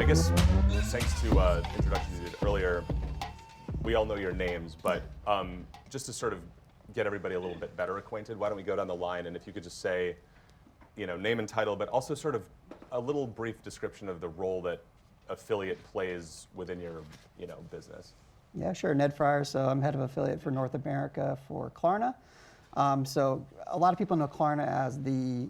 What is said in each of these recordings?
guess thanks to introductions you did earlier, we all know your names, but just to sort of get everybody a little bit better acquainted, why don't we go down the line, and if you could just say, name and title, but also sort of a little brief description of the role that affiliate plays within your, business. Yeah, sure. Ned Fryer. So I'm head of affiliate for North America for Klarna. So a lot of people know Klarna as the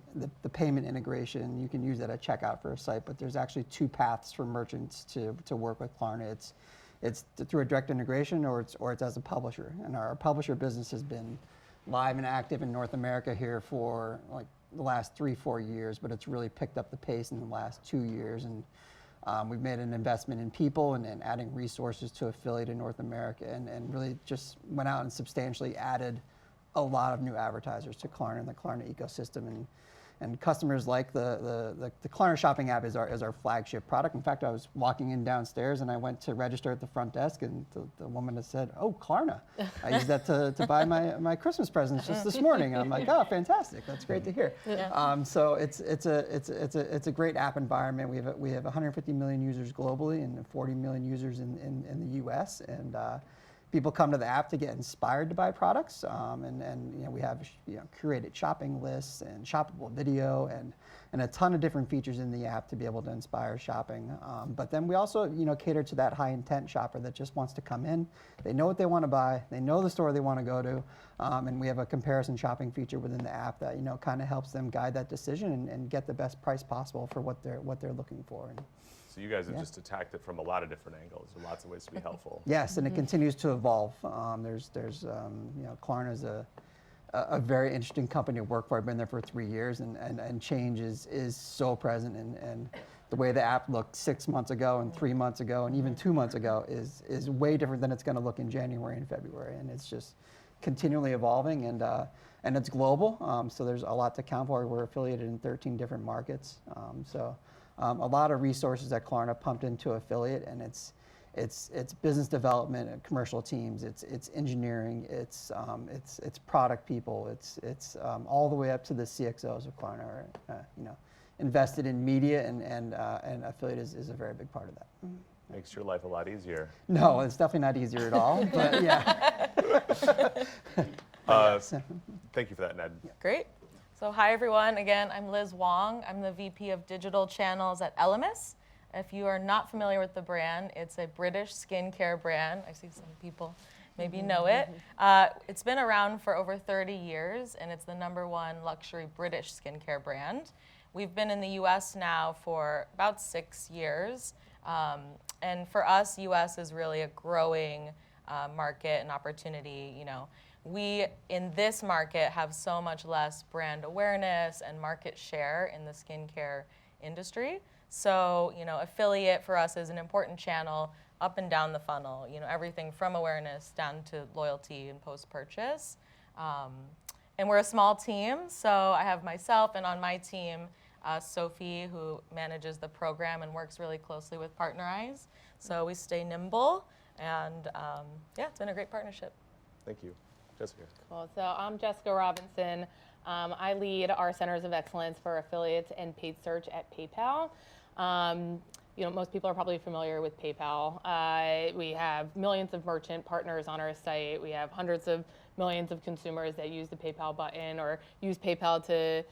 payment integration. You can use that at checkout for a site, but there's actually two paths for merchants to work with Klarna. It's through a direct integration, or it's as a publisher. And our publisher business has been live and active in North America here for like the last 3-4 years, but it's really picked up the pace in the last 2 years. And we've made an investment in people and adding resources to affiliate in North America, and really just went out and substantially added a lot of new advertisers to Klarna and the Klarna ecosystem, and customers like the Klarna shopping app is our flagship product. In fact, I was walking in downstairs and I went to register at the front desk, and the woman had said, "Oh, Klarna! I used that to buy my Christmas presents just this morning." And I'm like, "Oh, fantastic! That's great to hear." Yeah. So it's a great app environment. We have 150 million users globally and 40 million users in the U.S. and people come to the app to get inspired to buy products, and we have curated shopping lists and shoppable video and a ton of different features in the app to be able to inspire shopping. But then we also cater to that high intent shopper that just wants to come in. They know what they want to buy. They know the store they want to go to, and we have a comparison shopping feature within the app that kind of helps them guide that decision and get the best price possible for what they're looking for. So you guys have just attacked it from a lot of different angles. There are lots of ways to be helpful. Yes, and it continues to evolve. Klarna is a very interesting company to work for. I've been there for 3 years, and change is so present. And the way the app looked 6 months ago and 3 months ago and even 2 months ago is way different than it's going to look in January and February. And it's just continually evolving, and it's global. So there's a lot to count for. We're affiliated in 13 different markets. A lot of resources that Klarna pumped into affiliate, and it's business development and commercial teams, it's engineering, it's product people, it's all the way up to the CXOs of Klarna are invested in media, and affiliate is a very big part of that. Makes your life a lot easier. No, it's definitely not easier at all, but yeah. Thank you for that, Ned. Yeah. Great. So hi everyone, again, I'm Liz Wong. I'm the VP of Digital Channels at Elemis. If you are not familiar with the brand, it's a British skincare brand. I see some people maybe know it. It's been around for over 30 years, and it's the #1 luxury British skincare brand. We've been in the US now for about 6 years. And for us, US is really a growing market and opportunity. We, in this market, have so much less brand awareness and market share in the skincare industry. So, affiliate for us is an important channel up and down the funnel, everything from awareness down to loyalty and post-purchase. And we're a small team, so I have myself, and on my team, Sophie, who manages the program and works really closely with Partner Eyes. So we stay nimble, and it's been a great partnership. Thank you. Jessica. Cool. So I'm Jessica Robinson. I lead our Centers of Excellence for Affiliates and Paid Search at PayPal. Most people are probably familiar with PayPal. We have millions of merchant partners on our site. We have hundreds of millions of consumers that use the PayPal button or use PayPal to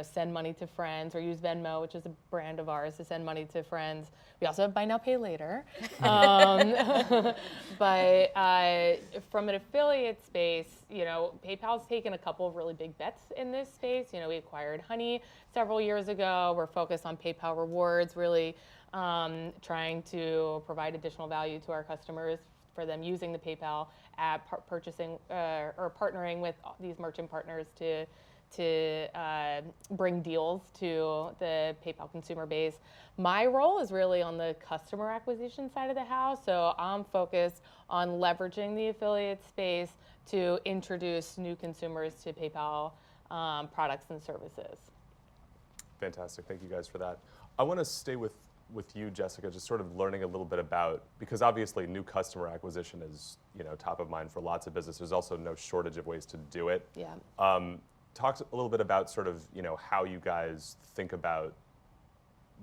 send money to friends, or use Venmo, which is a brand of ours, to send money to friends. We also have Buy Now, Pay Later. But from an affiliate space, PayPal's taken a couple of really big bets in this space. We acquired Honey several years ago. We're focused on PayPal Rewards, really trying to provide additional value to our customers for them using the PayPal app, purchasing or partnering with these merchant partners to bring deals to the PayPal consumer base. My role is really on the customer acquisition side of the house, so I'm focused on leveraging the affiliate space to introduce new consumers to PayPal products and services. Fantastic, thank you guys for that. I want to stay with you, Jessica, just sort of learning a little bit about, because obviously new customer acquisition is top of mind for lots of businesses. There's also no shortage of ways to do it. Yeah. Talk a little bit about sort of how you guys think about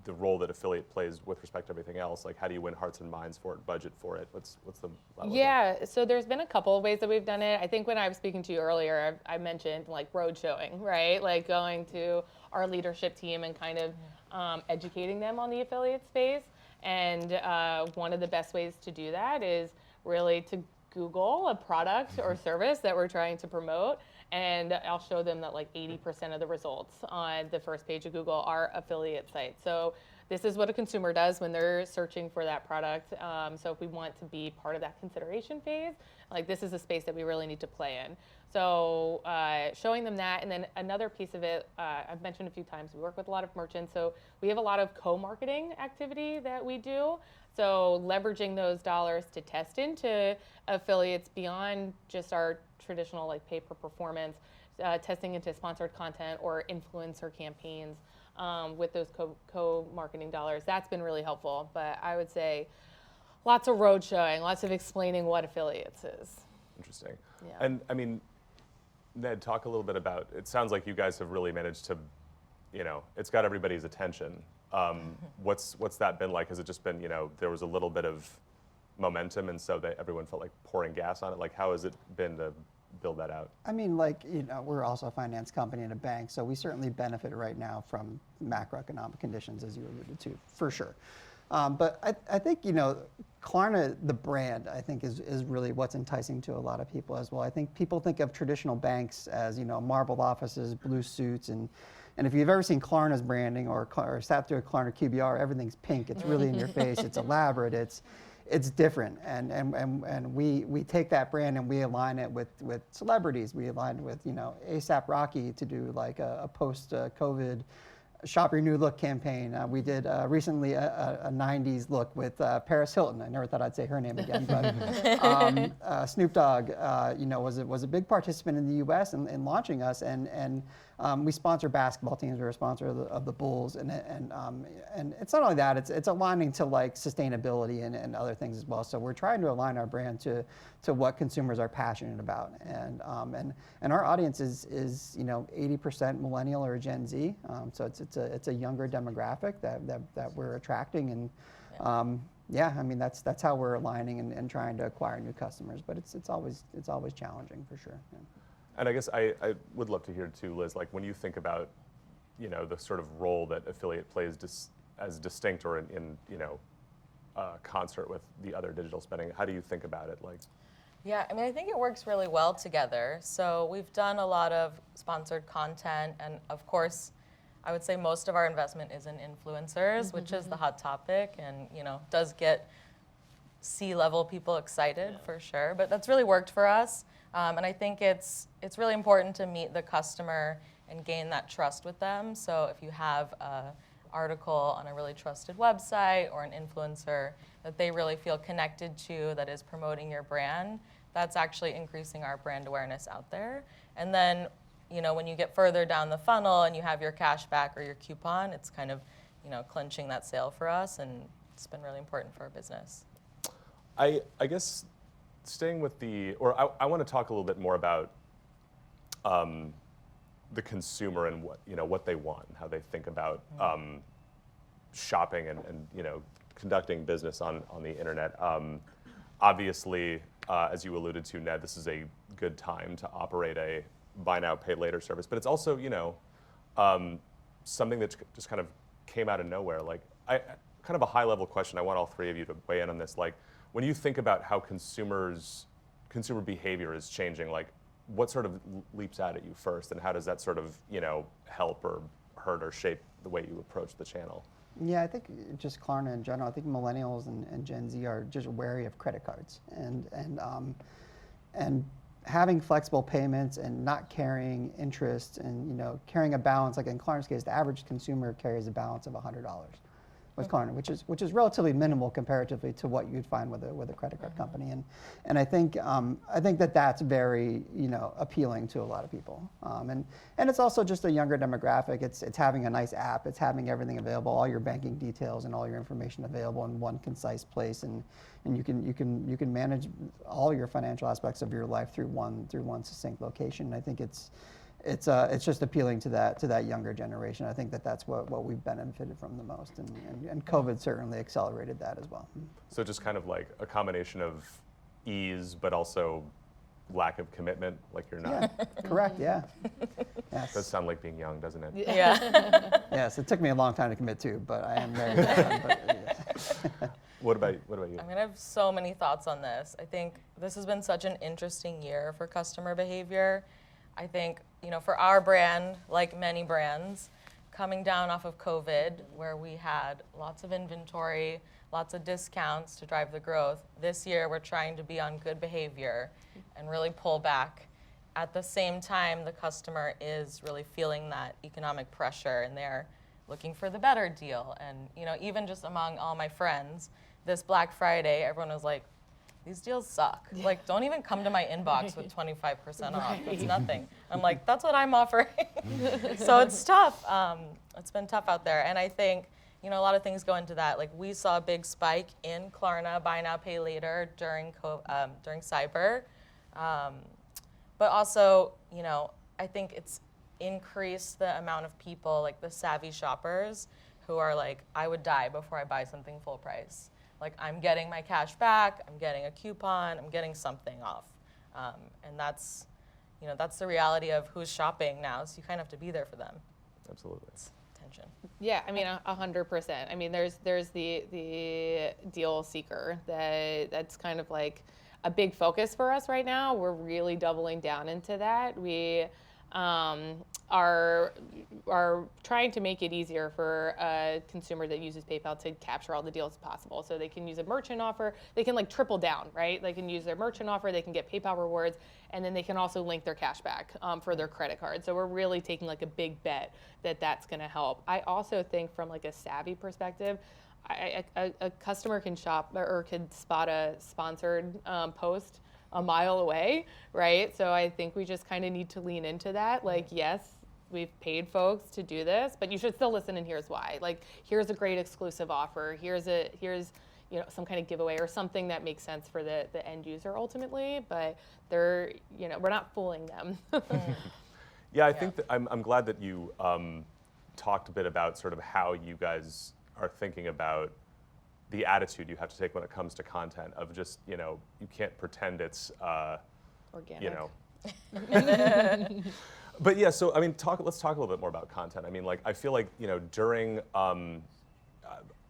the role that affiliate plays with respect to everything else. Like, how do you win hearts and minds for it, budget for it? What's the level? Yeah, so there's been a couple of ways that we've done it. I think when I was speaking to you earlier, I mentioned like road showing, right? Like going to our leadership team and kind of educating them on the affiliate space. And one of the best ways to do that is really to Google a product or service that we're trying to promote, and I'll show them that like 80% of the results on the first page of Google are affiliate sites. So this is what a consumer does when they're searching for that product. So if we want to be part of that consideration phase, like this is a space that we really need to play in. So showing them that, and then another piece of it, I've mentioned a few times, we work with a lot of merchants, so we have a lot of co-marketing activity that we do. So leveraging those dollars to test into affiliates beyond just our traditional like pay per performance, testing into sponsored content or influencer campaigns with those co-marketing dollars. That's been really helpful. But I would say lots of road showing, lots of explaining what affiliates is. Interesting. Yeah. And I mean, Ned, talk a little bit about, it sounds like you guys have really managed to, it's got everybody's attention. What's that been like? Has it just been, there was a little bit of momentum and so that everyone felt like pouring gas on it? Like, how has it been to build that out? I mean, we're also a finance company and a bank, so we certainly benefit right now from macroeconomic conditions, as you alluded to, for sure. But I think, Klarna, the brand, I think is really what's enticing to a lot of people as well. I think people think of traditional banks as, marbled offices, blue suits, and if you've ever seen Klarna's branding or sat through a Klarna QBR, everything's pink. It's really in your face. It's elaborate. It's different, and we take that brand and we align it with celebrities. We aligned with A$AP Rocky to do like a post COVID shop your new look campaign. We did recently a 90s look with Paris Hilton. I never thought I'd say her name again, but Snoop Dogg was a big participant in the U.S. in launching us, and we sponsor basketball teams. We're a sponsor of the Bulls, and it's not only that, it's aligning to like sustainability and other things as well. So we're trying to align our brand to what consumers are passionate about, and our audience is 80% millennial or Gen Z. So it's a younger demographic that we're attracting, and I mean that's how we're aligning and trying to acquire new customers. But it's always challenging for sure. Yeah. And I guess I would love to hear too, Liz, like when you think about, the sort of role that affiliate plays as distinct or in concert with the other digital spending, how do you think about it? Like, Yeah, I mean, I think it works really well together. So we've done a lot of sponsored content, and of course, I would say most of our investment is in influencers, which is the hot topic, and does get C-level people excited for sure. But that's really worked for us, and I think it's really important to meet the customer and gain that trust with them. So if you have an article on a really trusted website or an influencer that they really feel connected to, that is promoting your brand, that's actually increasing our brand awareness out there. And then, when you get further down the funnel and you have your cash back or your coupon, it's kind of, clinching that sale for us, and it's been really important for our business. I guess staying with I want to talk a little bit more about the consumer and what they want and how they think about shopping and conducting business on the internet. Obviously, as you alluded to, Ned, this is a good time to operate a buy now, pay later service, but it's also something that just kind of came out of nowhere. Like, kind of a high level question. I want all three of you to weigh in on this. Like, when you think about how consumer behavior is changing, like, what sort of leaps out at you first, and how does that sort of help or hurt or shape the way you approach the channel? Yeah, I think just Klarna in general. I think millennials and Gen Z are just wary of credit cards, and having flexible payments and not carrying interest and carrying a balance. Like in Klarna's case, the average consumer carries a balance of $100 with Klarna, which is relatively minimal comparatively to what you'd find with a credit card company, and I think that's very appealing to a lot of people, and it's also just a younger demographic. It's having a nice app, it's having everything available, all your banking details and all your information available in one concise place, and you can manage all your financial aspects of your life through one succinct location. And I think it's just appealing to that younger generation. I think that's what we've benefited from the most, and COVID certainly accelerated that as well. So just kind of like a combination of ease, but also lack of commitment, like you're not. Yeah, correct. Yeah. Yes. Does sound like being young, doesn't it? Yeah. Yes, it took me a long time to commit to, but I am very young. But, yes. What about you? I'm gonna have so many thoughts on this. I think this has been such an interesting year for customer behavior. I think, for our brand, like many brands, coming down off of COVID, where we had lots of inventory, lots of discounts to drive the growth, this year we're trying to be on good behavior and really pull back. At the same time, the customer is really feeling that economic pressure, and they're looking for the better deal. And even just among all my friends, this Black Friday, everyone was like, these deals suck. Like, don't even come to my inbox with 25% off. It's nothing. I'm like, that's what I'm offering. So it's tough. It's been tough out there. And I think, a lot of things go into that. Like, we saw a big spike in Klarna, buy now, pay later during cyber. But also, I think it's increased the amount of people, like the savvy shoppers, who are like, I would die before I buy something full price. Like, I'm getting my cash back, I'm getting a coupon, I'm getting something off. And that's the reality of who's shopping now, so you kind of have to be there for them. Absolutely. It's tension. Yeah, I mean, 100%. I mean, there's the deal seeker that's kind of like a big focus for us right now. We're really doubling down into that. We are trying to make it easier for a consumer that uses PayPal to capture all the deals possible. So they can use a merchant offer. They can like triple down, right? They can use their merchant offer. They can get PayPal rewards, and then they can also link their cash back for their credit card. So we're really taking like a big bet that that's going to help. I also think from like a savvy perspective, a customer can shop or could spot a sponsored post a mile away, right? So I think we just kind of need to lean into that. Like, yes, we've paid folks to do this, but you should still listen, and here's why. Like, here's a great exclusive offer. Here's some kind of giveaway or something that makes sense for the end user ultimately. But we're not fooling them. Yeah, I think that I'm glad that you talked a bit about sort of how you guys are thinking about the attitude you have to take when it comes to content of just, you can't pretend it's, Organic. But yeah, so I mean, let's talk a little bit more about content. I mean, like, I feel like, during,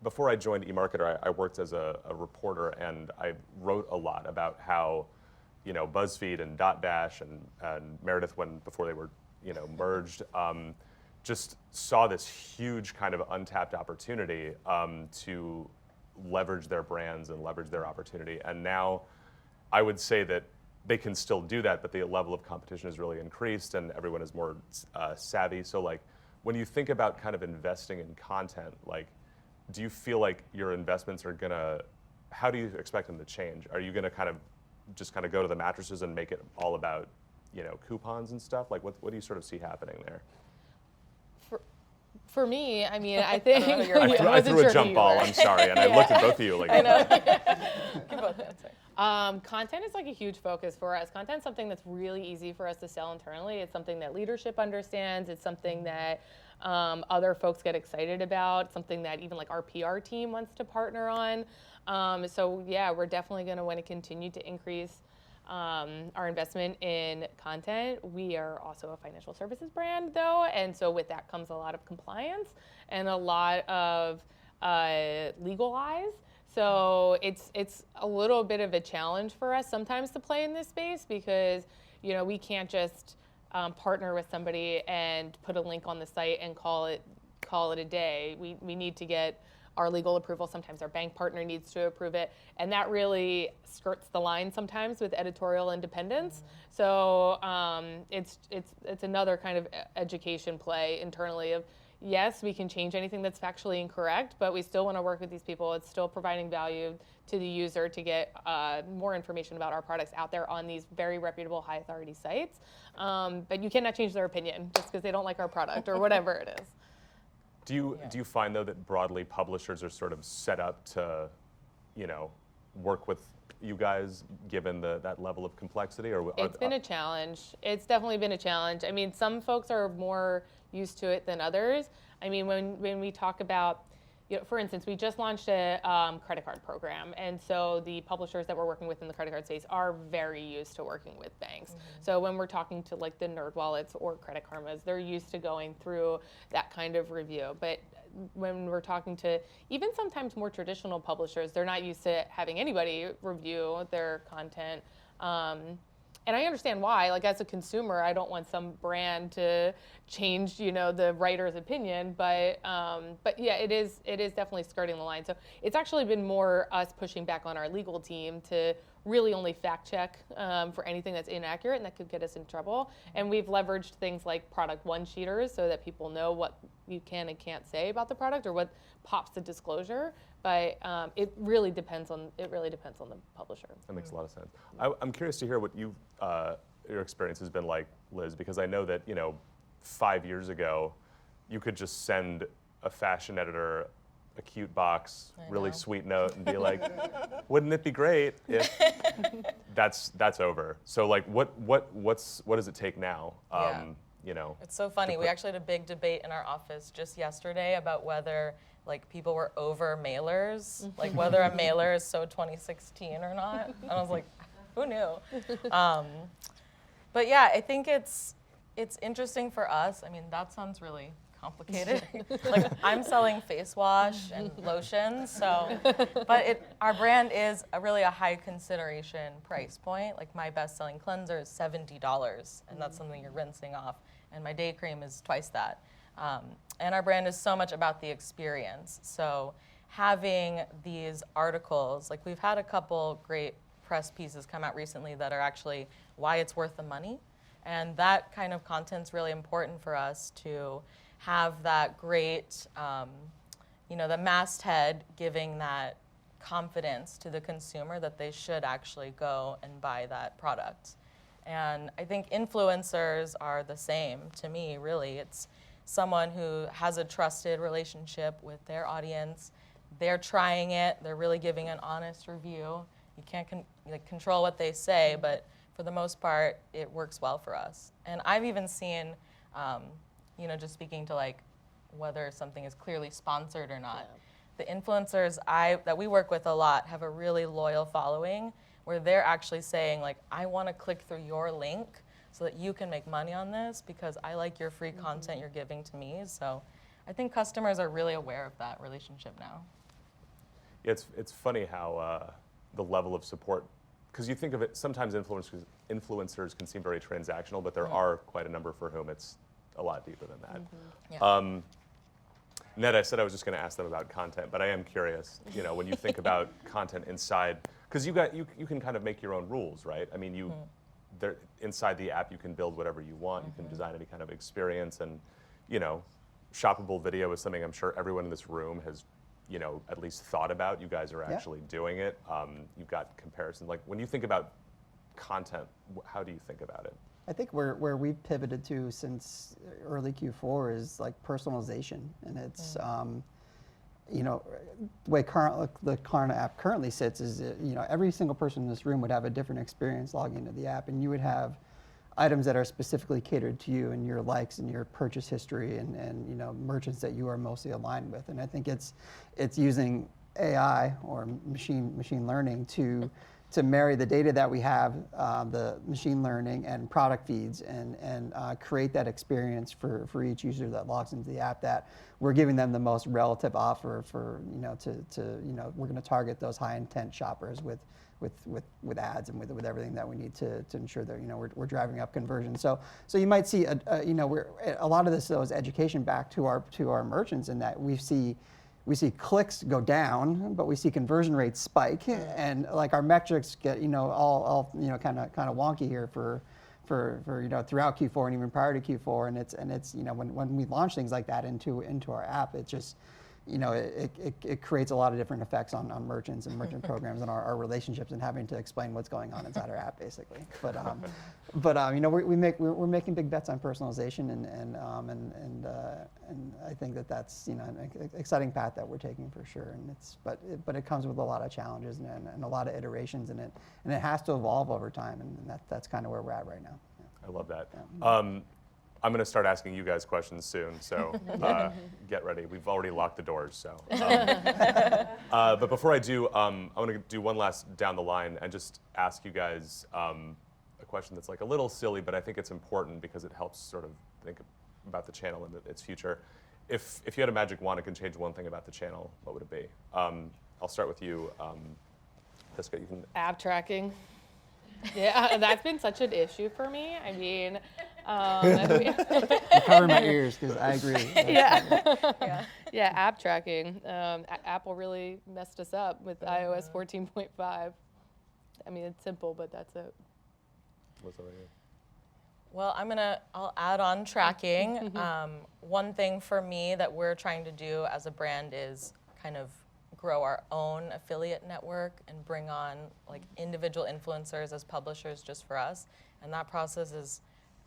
before I joined eMarketer, I worked as a reporter, and I wrote a lot about how, BuzzFeed and Dotdash and Meredith, before they were, merged, just saw this huge kind of untapped opportunity to leverage their brands and leverage their opportunity. And now I would say that they can still do that, but the level of competition has really increased and everyone is more savvy. So like, when you think about kind of investing in content, like, do you feel like your investments are how do you expect them to change? Are you gonna just go to the mattresses and make it all about, coupons and stuff? Like, what do you sort of see happening there? For me, I mean, I think I threw a jump ball. I'm sorry, and I looked at both of you like. I know. Keep both answering. Content is like a huge focus for us. Content is something that's really easy for us to sell internally. It's something that leadership understands. It's something that other folks get excited about. Something that even like our PR team wants to partner on. So yeah, we're definitely going to want to continue to increase our investment in content. We are also a financial services brand, though, and so with that comes a lot of compliance and a lot of legal eyes. So it's a little bit of a challenge for us sometimes to play in this space because we can't just partner with somebody and put a link on the site and call it a day. We need to get our legal approval. Sometimes our bank partner needs to approve it, and that really skirts the line sometimes with editorial independence. So it's another kind of education play internally of, yes, we can change anything that's factually incorrect, but we still want to work with these people. It's still providing value to the user to get more information about our products out there on these very reputable, high authority sites. But you cannot change their opinion just because they don't like our product or whatever it is. Do you find though that broadly publishers are sort of set up to, work with you guys given that level of complexity? Or It's been a challenge. It's definitely been a challenge. I mean, some folks are more used to it than others. I mean, when we talk about, for instance, we just launched a credit card program, and so the publishers that we're working with in the credit card space are very used to working with banks. So when we're talking to like the NerdWallets or Credit Karmas, they're used to going through that kind of review. But when we're talking to even sometimes more traditional publishers, they're not used to having anybody review their content. And I understand why. Like, as a consumer, I don't want some brand to change, the writer's opinion. But yeah, it is definitely skirting the line. So it's actually been more us pushing back on our legal team to really only fact check for anything that's inaccurate and that could get us in trouble. And we've leveraged things like product one-sheeters so that people know what you can and can't say about the product or what pops the disclosure. But it really depends on the publisher. That makes a lot of sense. I'm curious to hear what your experience has been like, Liz, because I know that 5 years ago, you could just send a fashion editor a cute box, really sweet note, and be like, "Wouldn't it be great if?" That's over. So like, what does it take now? It's so funny. We actually had a big debate in our office just yesterday about whether like people were over mailers, like whether a mailer is so 2016 or not. And I was like, who knew? But yeah, I think it's interesting for us. I mean, that sounds really complicated. Like, I'm selling face wash and lotions, so, but our brand is really a high consideration price point. Like, my best-selling cleanser is $70, and that's something you're rinsing off, and my day cream is twice that. And our brand is so much about the experience. So having these articles, like we've had a couple great press pieces come out recently that are actually why it's worth the money. And that kind of content's really important for us to have that great, the masthead giving that confidence to the consumer that they should actually go and buy that product. And I think influencers are the same to me, really. It's someone who has a trusted relationship with their audience. They're trying it. They're really giving an honest review. You can't control what they say, but for the most part, it works well for us. And I've even seen, just speaking to like whether something is clearly sponsored or not. Yeah. The influencers that we work with a lot have a really loyal following where they're actually saying like, I want to click through your link so that you can make money on this because I like your free content you're giving to me. So I think customers are really aware of that relationship now. Yeah, it's funny how the level of support, because you think of it, sometimes influencers can seem very transactional, but there are quite a number for whom it's a lot deeper than that. Yeah. Ned, I said I was just going to ask them about content, but I am curious, when you think about content inside, because you can kind of make your own rules, right? I mean, inside the app, you can build whatever you want. You can design any kind of experience, and shoppable video is something I'm sure everyone in this room has, at least thought about. You guys are actually doing it. You've got comparison. Like, when you think about content, how do you think about it? I think where we've pivoted to since early Q4 is like personalization, and it's the way the Klarna app currently sits is every single person in this room would have a different experience logging into the app, and you would have items that are specifically catered to you and your likes and your purchase history and merchants that you are mostly aligned with. And I think it's using AI or machine learning to marry the data that we have, the machine learning and product feeds, and create that experience for each user that logs into the app that we're giving them the most relative offer for we're going to target those high intent shoppers with ads and with everything that we need to ensure that we're driving up conversion. So you might see a lot of this though is education back to our merchants in that we see clicks go down, but we see conversion rates spike, and like our metrics get all kind of wonky here for throughout Q4 and even prior to Q4, and it's when we launch things like that into our app, it creates a lot of different effects on merchants and merchant programs and our relationships and having to explain what's going on inside our app, basically. But we're making big bets on personalization, and I think that's an exciting path that we're taking for sure. And but it comes with a lot of challenges and a lot of iterations in it, and it has to evolve over time, and that's kind of where we're at right now. Yeah. I love that. Yeah. I'm going to start asking you guys questions soon, so get ready. We've already locked the doors, so. But before I do, I want to do one last down the line and just ask you guys a question that's like a little silly, but I think it's important because it helps sort of think about the channel and its future. If you had a magic wand and could change one thing about the channel, what would it be? I'll start with you, Jessica. You can. App tracking. Yeah, that's been such an issue for me. I mean, I cover my ears because I agree. yeah, app tracking. Apple really messed us up with iOS 14.5. I mean, it's simple, but that's it. What's over here? Well, I'll add on tracking. One thing for me that we're trying to do as a brand is kind of grow our own affiliate network and bring on like individual influencers as publishers just for us. And that process is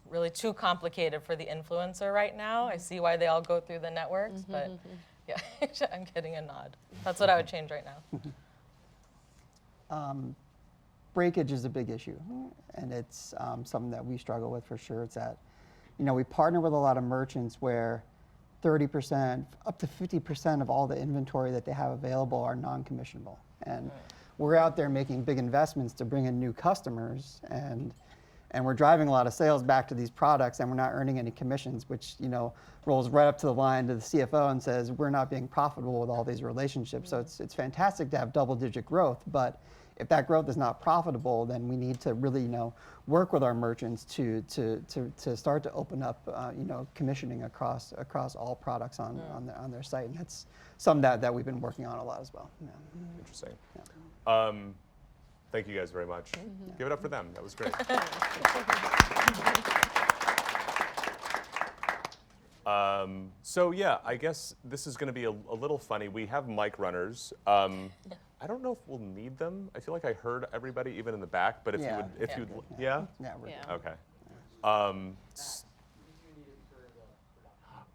really too complicated for the influencer right now. I see why they all go through the networks, but yeah, I'm getting a nod. That's what I would change right now. Breakage is a big issue, and it's something that we struggle with for sure. It's that, we partner with a lot of merchants where 30%, up to 50% of all the inventory that they have available are non-commissionable. And we're out there making big investments to bring in new customers, and we're driving a lot of sales back to these products, and we're not earning any commissions, which rolls right up to the line to the CFO and says we're not being profitable with all these relationships. So it's fantastic to have double-digit growth, but if that growth is not profitable, then we need to really work with our merchants to start to open up commissioning across all products on their site, and that's something that we've been working on a lot as well. Yeah. Interesting. Yeah. Thank you guys very much. Give it up for them. That was great. So yeah, I guess this is going to be a little funny. We have mic runners. I don't know if we'll need them. I feel like I heard everybody, even in the back. But if you would, yeah. Yeah. We're good. Okay.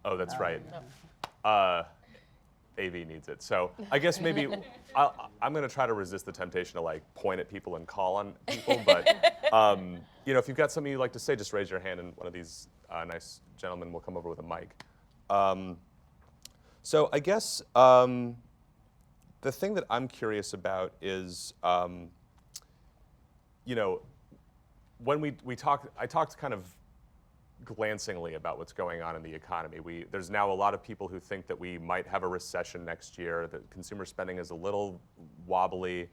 Oh, that's right. AV needs it. So I guess maybe I'm going to try to resist the temptation to like point at people and call on people. But if you've got something you'd like to say, just raise your hand, and one of these nice gentlemen will come over with a mic. So I guess the thing that I'm curious about is, when we talked, I talked kind of glancingly about what's going on in the economy. There's now a lot of people who think that we might have a recession next year, that consumer spending is a little wobbly,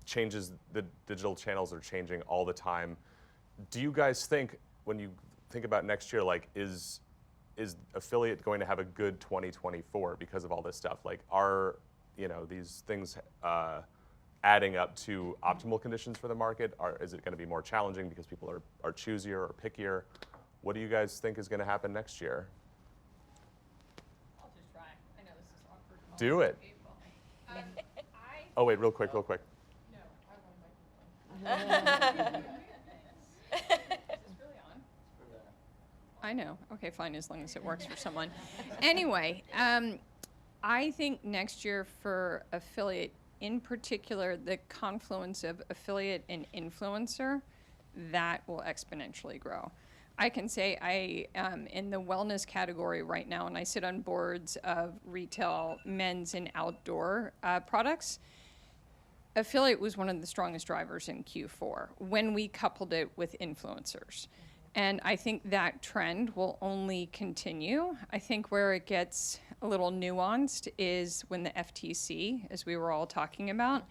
changes, the digital channels are changing all the time. Do you guys think, when you think about next year, like is affiliate going to have a good 2024 because of all this stuff? Like, are these things adding up to optimal conditions for the market? Is it going to be more challenging because people are choosier or pickier? What do you guys think is going to happen next year? I'll just try. I know this is awkward. Do it. Oh wait, real quick. No, I want Is this really on? I know. Okay, fine, as long as it works for someone. Anyway, I think next year for affiliate, in particular, the confluence of affiliate and influencer, that will exponentially grow. I can say I am in the wellness category right now, and I sit on boards of retail men's and outdoor products. Affiliate was one of the strongest drivers in Q4 when we coupled it with influencers. And I think that trend will only continue. I think where it gets a little nuanced is when the FTC, as we were all talking about,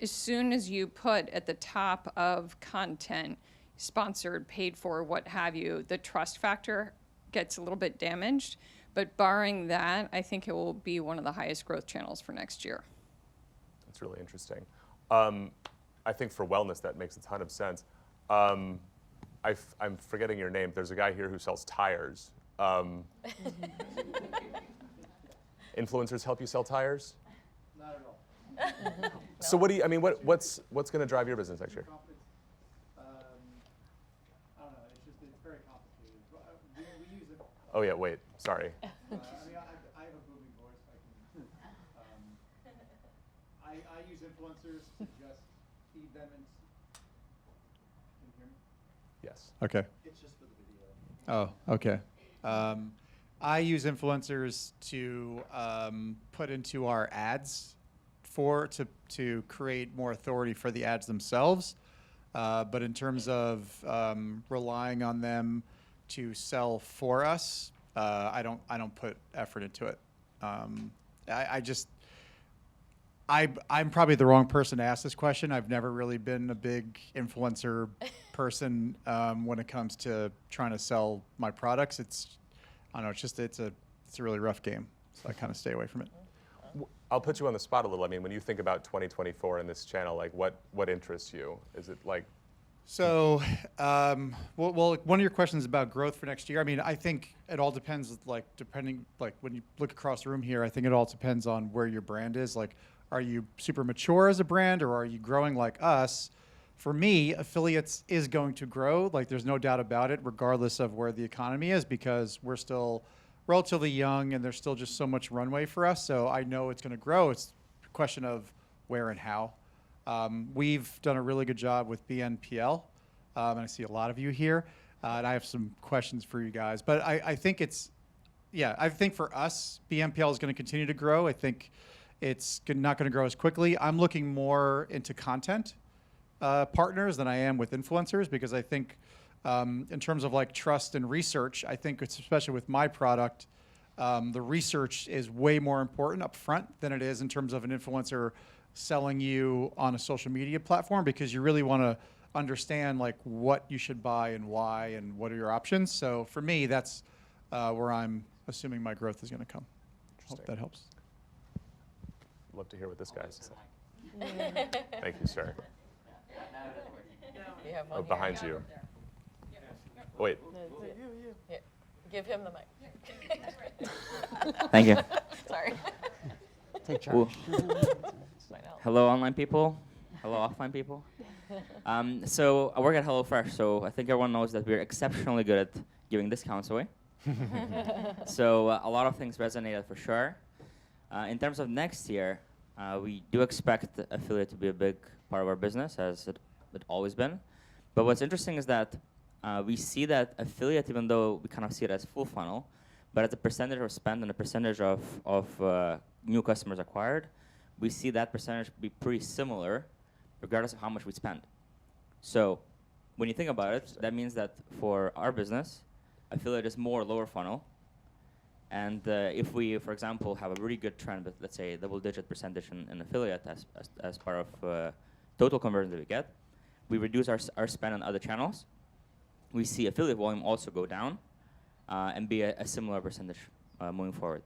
as soon as you put at the top of content, sponsored, paid for, what have you, the trust factor gets a little bit damaged. But barring that, I think it will be one of the highest growth channels for next year. That's really interesting. I think for wellness, that makes a ton of sense. I'm forgetting your name. There's a guy here who sells tires. Influencers help you sell tires? Not at all. So what do you, I mean, what's going to drive your business next year? Confidence. I don't know. It's very complicated. We use it. Oh yeah, wait, sorry. I mean, I have a booming voice. I use influencers to just feed them and. Can you hear me? Yes. Okay. It's just for the video. Oh, okay. I use influencers to put into our ads to create more authority for the ads themselves. But in terms of relying on them to sell for us, I don't put effort into it. I'm probably the wrong person to ask this question. I've never really been a big influencer person when it comes to trying to sell my products. I don't know. It's a really rough game, so I kind of stay away from it. I'll put you on the spot a little. I mean, when you think about 2024 in this channel, like what interests you? Is it like? So, well, one of your questions about growth for next year. I mean, I think it all depends. Depending, when you look across the room here, I think it all depends on where your brand is. Like, are you super mature as a brand, or are you growing like us? For me, affiliates is going to grow. Like, there's no doubt about it, regardless of where the economy is, because we're still relatively young and there's still just so much runway for us. So I know it's going to grow. It's a question of where and how. We've done a really good job with BNPL, and I see a lot of you here, and I have some questions for you guys. But I think I think for us, BNPL is going to continue to grow. I think it's not going to grow as quickly. I'm looking more into content partners than I am with influencers, because I think in terms of like trust and research, I think it's, especially with my product, the research is way more important up front than it is in terms of an influencer selling you on a social media platform, because you really want to understand like what you should buy and why and what are your options. So for me, that's where I'm assuming my growth is going to come. Hope that helps. Love to hear what this guy has to say. Thank you, sir. You have one Oh, here. behind you. Wait. Here. Give him the mic. Thank you. Sorry. Take charge. Ooh. Might help. Hello, online people. Hello, offline people. So I work at HelloFresh, so I think everyone knows that we're exceptionally good at giving discounts away. So a lot of things resonated for sure. In terms of next year, we do expect affiliate to be a big part of our business, as it always been. But what's interesting is that we see that affiliate, even though we kind of see it as full funnel, but as a percentage of spend and a percentage of new customers acquired, we see that percentage be pretty similar regardless of how much we spend. So when you think about it, that means that for our business, affiliate is more lower funnel. And if we, for example, have a really good trend with, let's say, double-digit percentage in affiliate as part of total conversion that we get, we reduce our spend on other channels. We see affiliate volume also go down and be a similar percentage moving forward.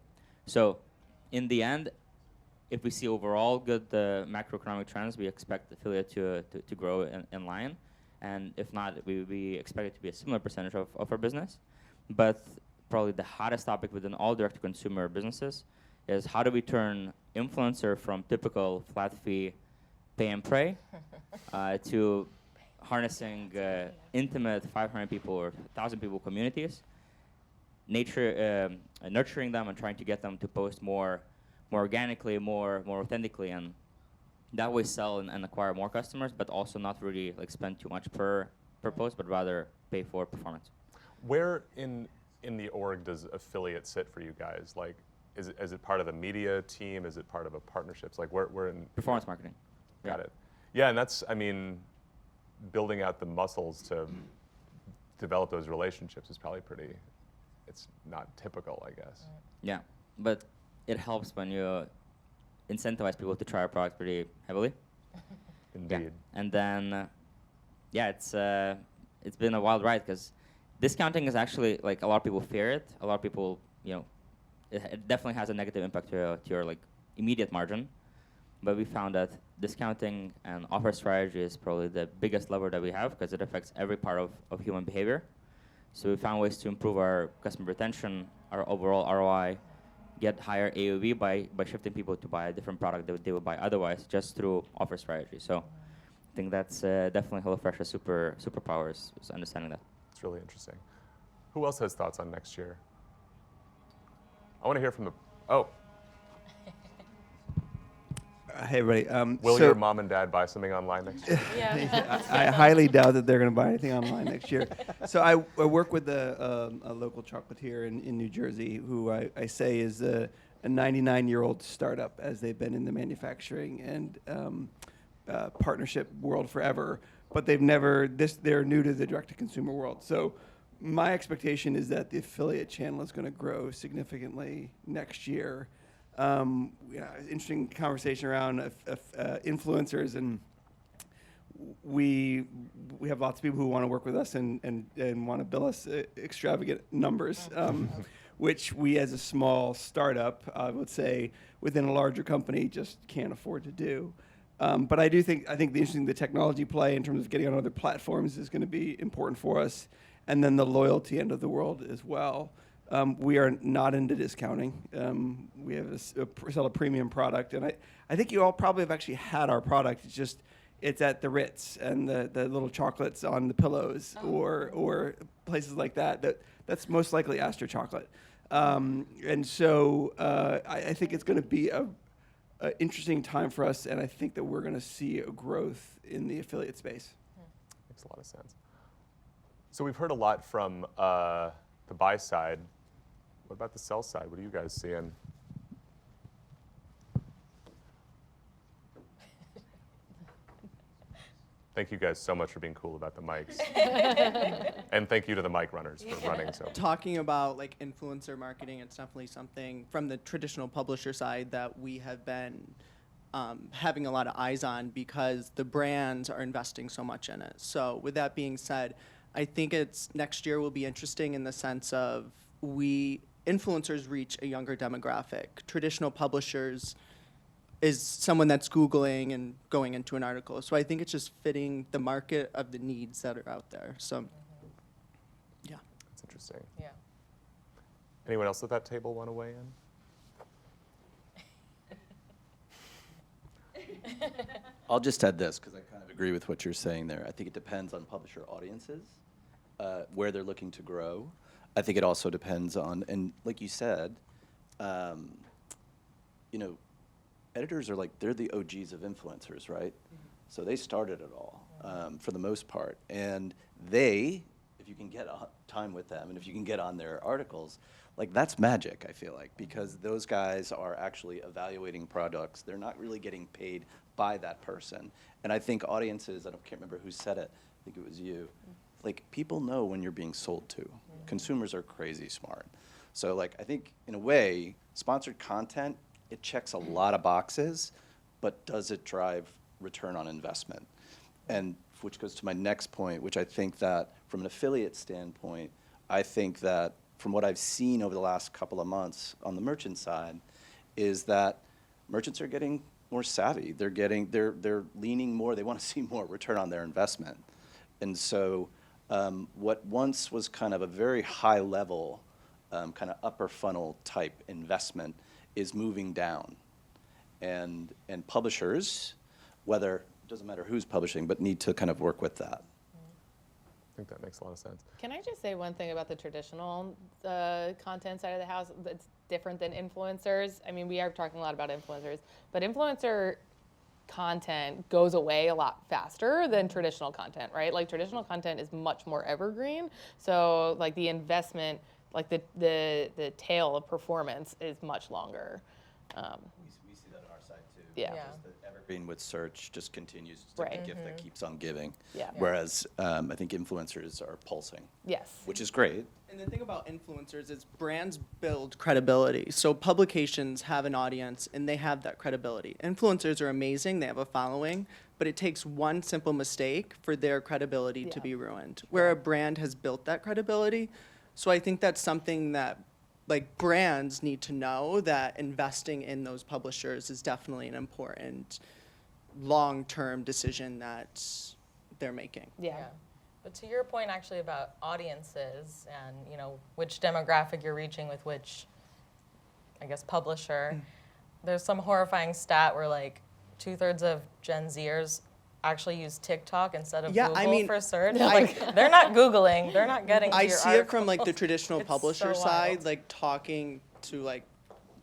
So in the end, if we see overall good macroeconomic trends, we expect affiliate to grow in line. And if not, we expect it to be a similar percentage of our business. But probably the hottest topic within all direct-to-consumer businesses is how do we turn influencer from typical flat fee pay and pray to harnessing intimate 500 people or 1,000 people communities, nurturing them and trying to get them to post more organically, more authentically, and that way sell and acquire more customers, but also not really like spend too much per post, but rather pay for performance. Where in the org does affiliate sit for you guys? Like, is it part of the media team? Is it part of a partnerships? Like, where in Performance marketing. Got it. Yeah, and that's, I mean, building out the muscles to develop those relationships is probably it's not typical, I guess. Yeah, but it helps when you incentivize people to try our product pretty heavily. Indeed. Yeah. And then, it's been a wild ride because discounting is actually, like, a lot of people fear it. A lot of people, it definitely has a negative impact to your like immediate margin. But we found that discounting and offer strategy is probably the biggest lever that we have because it affects every part of human behavior. So we found ways to improve our customer retention, our overall ROI, get higher AOV by shifting people to buy a different product that they would buy otherwise just through offer strategy. So I think that's definitely HelloFresh's superpowers, is understanding that. It's really interesting. Who else has thoughts on next year? I want to hear from the. Oh, Hey, everybody. will So your mom and dad buy something online next year? Yeah. I highly doubt that they're going to buy anything online next year. So I work with a local chocolatier in New Jersey who I say is a 99-year-old startup, as they've been in the manufacturing and partnership world forever. But they've never, they're new to the direct-to-consumer world. So my expectation is that the affiliate channel is going to grow significantly next year. Interesting conversation around influencers, and we have lots of people who want to work with us and want to bill us extravagant numbers, which we as a small startup, I would say, within a larger company just can't afford to do. But I think the technology play in terms of getting on other platforms is going to be important for us, and then the loyalty end of the world as well. We are not into discounting. We have sell a premium product, and I think you all probably have actually had our product. It's at the Ritz and the little chocolates on the pillows, or places like that. That's most likely Astor chocolate. And so I think it's going to be a interesting time for us, and I think that we're going to see a growth in the affiliate space. Makes a lot of sense. So we've heard a lot from the buy side. What about the sell side? What are you guys seeing? Thank you guys so much for being cool about the mics. And thank you to the mic runners for running so. Talking about like influencer marketing, it's definitely something from the traditional publisher side that we have been having a lot of eyes on, because the brands are investing so much in it. So with that being said, I think next year will be interesting in the sense of influencers reach a younger demographic. Traditional publishers is someone that's Googling and going into an article. So I think it's just fitting the market of the needs that are out there. So, yeah. That's interesting. Yeah. Anyone else at that table want to weigh in? I'll just add this, because I kind of agree with what you're saying there. I think it depends on publisher audiences, where they're looking to grow. I think it also depends on, and like you said, editors are they're the OGs of influencers, right? So they started it all, for the most part. And if you can get time with them, and if you can get on their articles, that's magic, I feel like, because those guys are actually evaluating products. They're not really getting paid by that person. And I think audiences, can't remember who said it, I think it was you, people know when you're being sold to. Consumers are crazy smart. So I think in a way, sponsored content, it checks a lot of boxes, but does it drive return on investment? And which goes to my next point, which I think that from an affiliate standpoint, I think that from what I've seen over the last couple of months on the merchant side, is that merchants are getting more savvy. They're leaning more, they want to see more return on their investment. And so what once was kind of a very high level, kind of upper funnel type investment is moving down. And publishers, it doesn't matter who's publishing, but need to kind of work with that. I think that makes a lot of sense. Can I just say one thing about the traditional content side of the house that's different than influencers? I mean, we are talking a lot about influencers, but influencer content goes away a lot faster than traditional content, right? Traditional content is much more evergreen. So the investment, the tail of performance is much longer. We see that on our side too. Yeah. Just the evergreen with search just continues to be a gift that keeps on giving. Yeah. Whereas I think influencers are pulsing. Yes. Which is great. And the thing about influencers is brands build credibility. So publications have an audience and they have that credibility. Influencers are amazing, they have a following, but it takes one simple mistake for their credibility to be ruined. Where a brand has built that credibility. So I think that's something that brands need to know, that investing in those publishers is definitely an important long-term decision that they're making. Yeah. But to your point, actually, about audiences and which demographic you're reaching with which I guess, publisher. There's some horrifying stat where like 2/3 of Gen Zers actually use TikTok instead of Yeah, Google I mean, for search. Like they're not Googling, they're not getting to I your see it from like the articles. traditional It's publisher so side, wild. like talking to like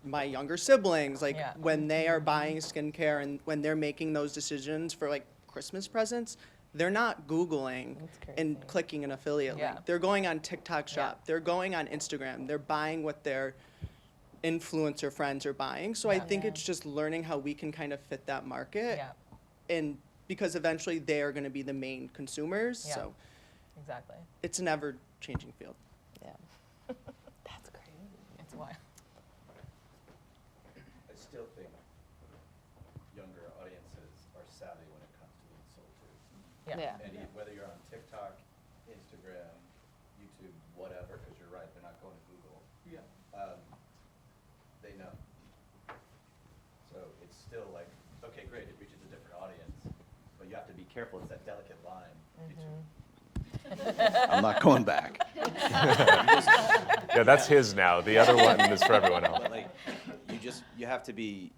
my younger siblings, like Yeah. when they are buying skincare and when they're making those decisions for like Christmas presents, they're not Googling That's and crazy. clicking an affiliate Yeah. link. They're going on TikTok Shop. They're going on Instagram. They're buying what their influencer friends are buying. So I think it's just learning how we can kind of fit that market. Yeah, And because eventually they are going to be the main consumers. Yeah. So exactly. it's an ever changing field. Yeah. That's crazy. It's wild. I still think younger audiences are savvy when it comes to being sold to. Yeah. And whether you're on TikTok, Instagram, YouTube, whatever, because you're right, they're not going to Google. Yeah. They know. So it's still like, okay, great, it reaches a different audience, but you have to be careful. It's that delicate line between. I'm not going back. Yeah, that's his now. The other one is for everyone else. But like, you have to be,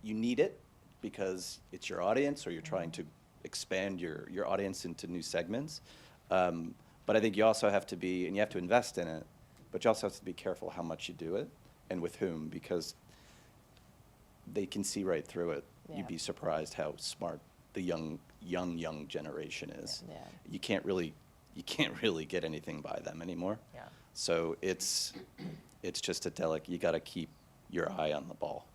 you need it because it's your audience or you're trying to expand your audience into new segments. But I think you also have to be, and you have to invest in it, but you also have to be careful how much you do it and with whom, because they can see right through it. Yeah. You'd be surprised how smart the young generation is. Yeah. You can't really get anything by them anymore. Yeah. So it's just a delicate, you got to keep your eye on the ball.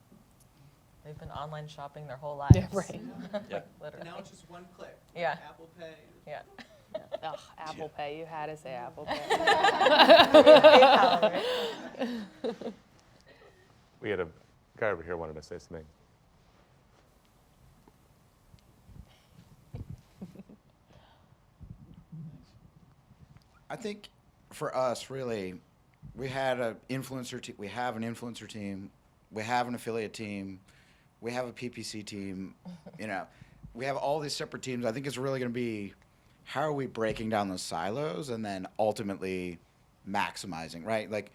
They've been online shopping their whole lives. Yeah, right. Yep. Literally. Now it's just one click. Yeah. Apple Pay. Yeah. Ugh, Apple Pay. You had to say Apple Pay. PayPal, right? We had a guy over here wanted to say something. I think for us, really, we had an influencer team. We have an influencer team. We have an affiliate team. We have a PPC team. You know, we have all these separate teams. I think it's really going to be how are we breaking down those silos and then ultimately maximizing, right? Like,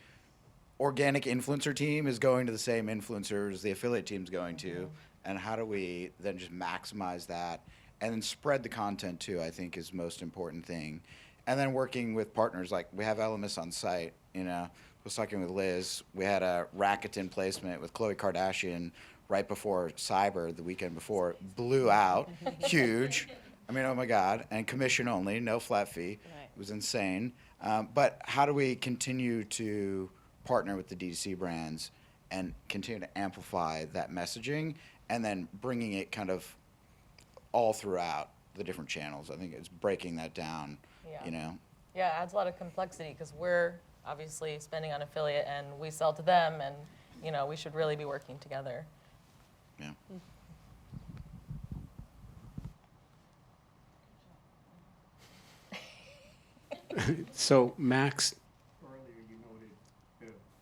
organic influencer team is going to the same influencers the affiliate team's going to, and how do we then just maximize that and then spread the content too, I think is the most important thing. And then working with partners, like we have Elemis on site, you know. I was talking with Liz. We had a Rakuten placement with Khloe Kardashian right before Cyber, the weekend before. Blew out, huge. I mean, oh my God. And commission only, no flat fee. Right. It was insane. But how do we continue to partner with the D2C brands and continue to amplify that messaging and then bringing it kind of all throughout the different channels? I think it's breaking that down, Yeah. you know. Yeah, it adds a lot of complexity because we're obviously spending on affiliate and we sell to them, and you know we should really be working together. Yeah. So Max, earlier you noted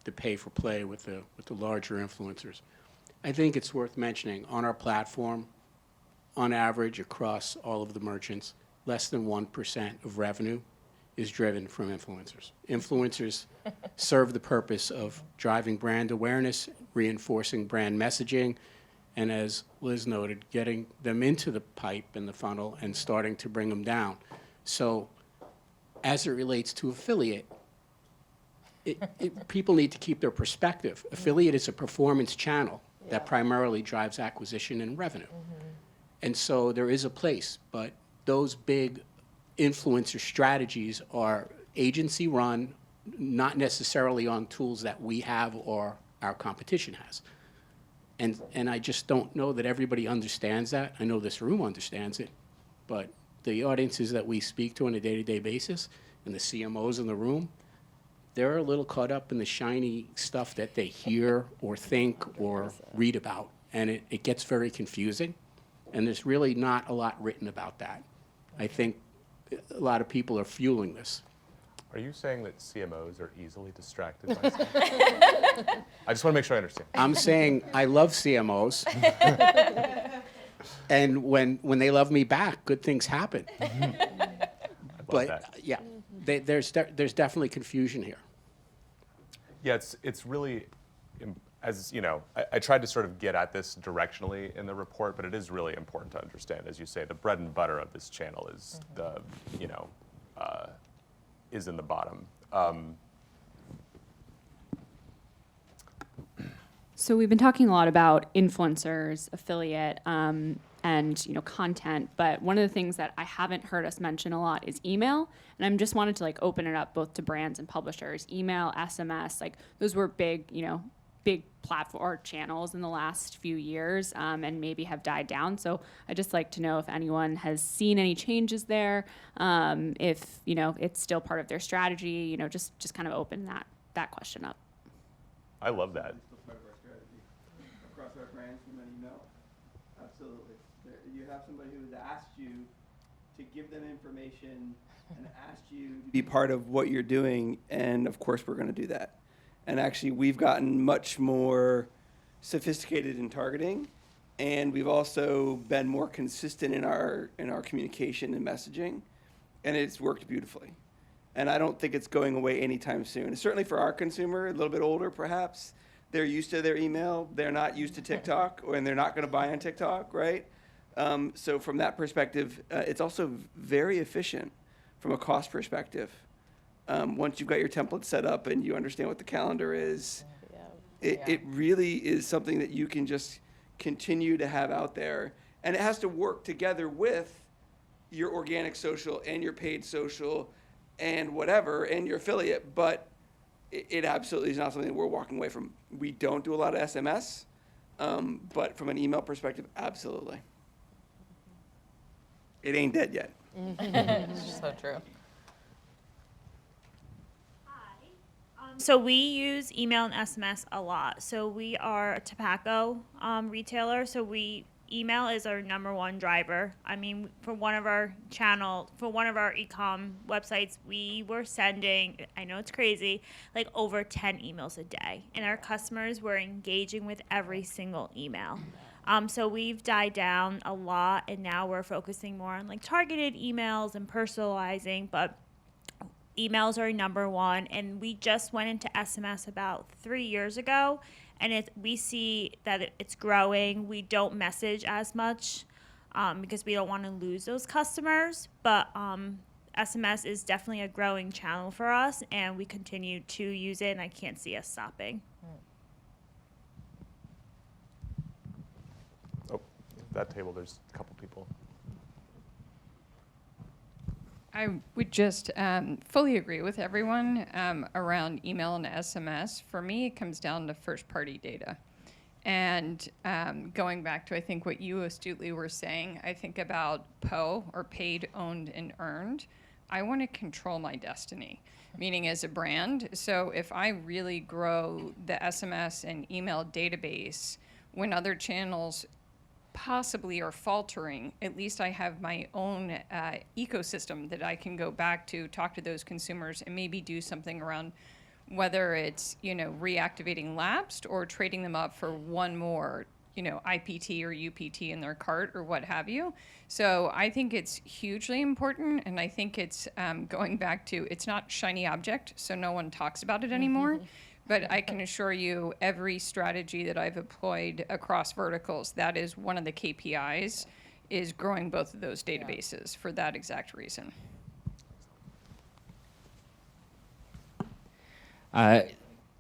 the pay for play with the larger influencers. I think it's worth mentioning on our platform, on average across all of the merchants, less than 1% of revenue is driven from influencers. Influencers serve the purpose of driving brand awareness, reinforcing brand messaging, and as Liz noted, getting them into the pipe and the funnel and starting to bring them down. So as it relates to affiliate, people need to keep their perspective. Affiliate is a performance channel that primarily drives acquisition and revenue. And so there is a place, but those big influencer strategies are agency run, not necessarily on tools that we have or our competition has. And I just don't know that everybody understands that. I know this room understands it, but the audiences that we speak to on a day-to-day basis and the CMOs in the room, they're a little caught up in the shiny stuff that they hear or think or read about. And it gets very confusing. And there's really not a lot written about that. I think a lot of people are fueling this. Are you saying that CMOs are easily distracted by stuff? I just want to make sure I understand. I'm saying I love CMOs. And when they love me back, good things happen. But that. yeah, there's definitely confusion here. Yeah, it's really, as you know, I tried to sort of get at this directionally in the report, but it is really important to understand, as you say, the bread and butter of this channel is the, you know, is in the bottom. So we've been talking a lot about influencers, affiliate, and content. But one of the things that I haven't heard us mention a lot is email. And I'm just wanted to like open it up both to brands and publishers. Email, SMS, like those were big, big platform channels in the last few years, and maybe have died down. So I just like to know if anyone has seen any changes there, if it's still part of their strategy. Just kind of open that question up. I love that. Part of our strategy across our brands from an email. Absolutely. You have somebody who's asked you to give them information and asked you to be part of what you're doing, and of course we're going to do that. And actually, we've gotten much more sophisticated in targeting, and we've also been more consistent in our communication and messaging, and it's worked beautifully. And I don't think it's going away anytime soon. Certainly for our consumer, a little bit older perhaps, they're used to their email. They're not used to TikTok, and they're not going to buy on TikTok, right? So from that perspective, it's also very efficient from a cost perspective. Once you've got your template set up and you understand what the calendar is, it really is something that you can just continue to have out there. And it has to work together with your organic social and your paid social and whatever, and your affiliate, but it absolutely is not something that we're walking away from. We don't do a lot of SMS, but from an email perspective, absolutely. It ain't dead yet. So true. So we use email and SMS a lot. So we are a tobacco retailer. So email is our #1 driver. I mean, for one of our e-com websites, we were sending, I know it's crazy, like over 10 emails a day. And our customers were engaging with every single email. So we've died down a lot, and now we're focusing more on like targeted emails and personalizing, but emails are #1, and we just went into SMS about 3 years ago, and we see that it's growing. We don't message as much because we don't want to lose those customers, but SMS is definitely a growing channel for us, and we continue to use it, and I can't see us stopping. Oh, that table, there's a couple people. I would just fully agree with everyone around email and SMS. For me, it comes down to first-party data. And going back to, I think, what you astutely were saying, I think about PO, or paid, owned, and earned. I want to control my destiny, meaning as a brand. So if I really grow the SMS and email database when other channels possibly are faltering, at least I have my own ecosystem that I can go back to, talk to those consumers, and maybe do something around whether it's reactivating lapsed or trading them up for one more IPT or UPT in their cart or what have you. So I think it's hugely important, and I think it's going back to, it's not shiny object, so no one talks about it anymore. But I can assure you, every strategy that I've employed across verticals, that is one of the KPIs, is growing both of those databases for that exact reason. I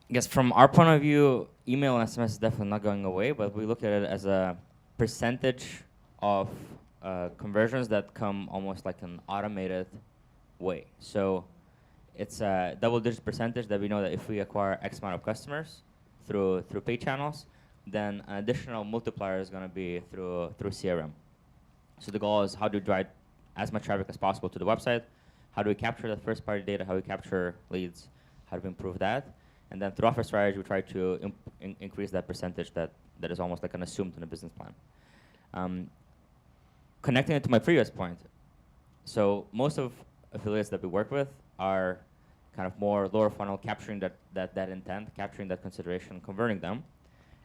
guess from our point of view, email and SMS is definitely not going away, but we look at it as a percentage of conversions that come almost like an automated way. So it's a double-digit percentage that we know that if we acquire X amount of customers through paid channels, then an additional multiplier is going to be through CRM. So the goal is how to drive as much traffic as possible to the website. How do we capture that first-party data? How do we capture leads? How do we improve that? And then through offer strategy, we try to increase that percentage that is almost like an assumed in a business plan. Connecting it to my previous point, so most of affiliates that we work with are kind of more lower funnel, capturing that intent, capturing that consideration, converting them.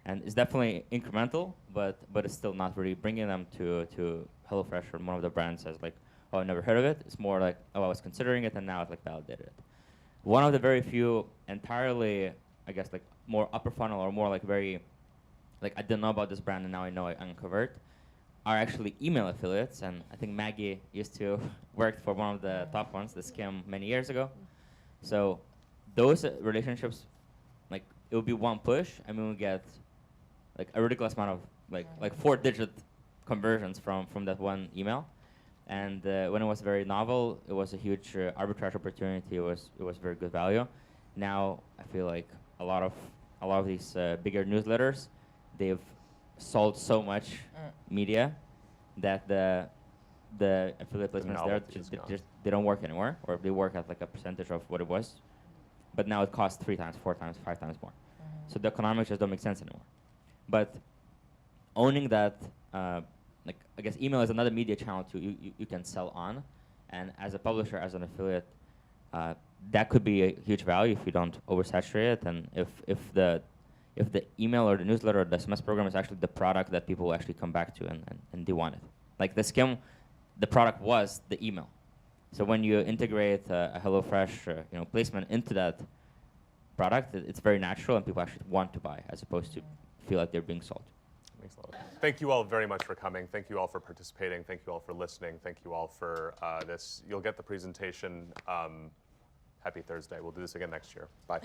And it's definitely incremental, but it's still not really bringing them to HelloFresh or one of the brands as like, oh, I never heard of it. It's more like, oh, I was considering it, and now I've like validated it. One of the very few entirely, I guess, like more upper funnel or more like very, like I didn't know about this brand and now I know I uncovered, are actually email affiliates. And I think Maggie used to work for one of the top ones, the Skim, many years ago. So those relationships, like it would be one push, and we would get like a ridiculous amount of like 4-digit conversions from that one email. And when it was very novel, it was a huge arbitrage opportunity. It was very good value. Now I feel like a lot of these bigger newsletters, they've sold so much media that the affiliate placements there they don't work anymore, or they work at like a percentage of what it was. But now it costs 3 times, 4 times, 5 times more. So the economics just don't make sense anymore. But owning that, like I guess email is another media channel too. You can sell on, and as a publisher, as an affiliate, that could be a huge value if you don't oversaturate it, and if the email or the newsletter or the SMS program is actually the product that people will actually come back to and they want it. Like the Skim, the product was the email. So when you integrate a HelloFresh placement into that product, it's very natural and people actually want to buy as opposed to feel like they're being sold. Makes a lot of sense. Thank you all very much for coming. Thank you all for participating. Thank you all for listening. Thank you all for this. You'll get the presentation. Happy Thursday. We'll do this again next year. Bye.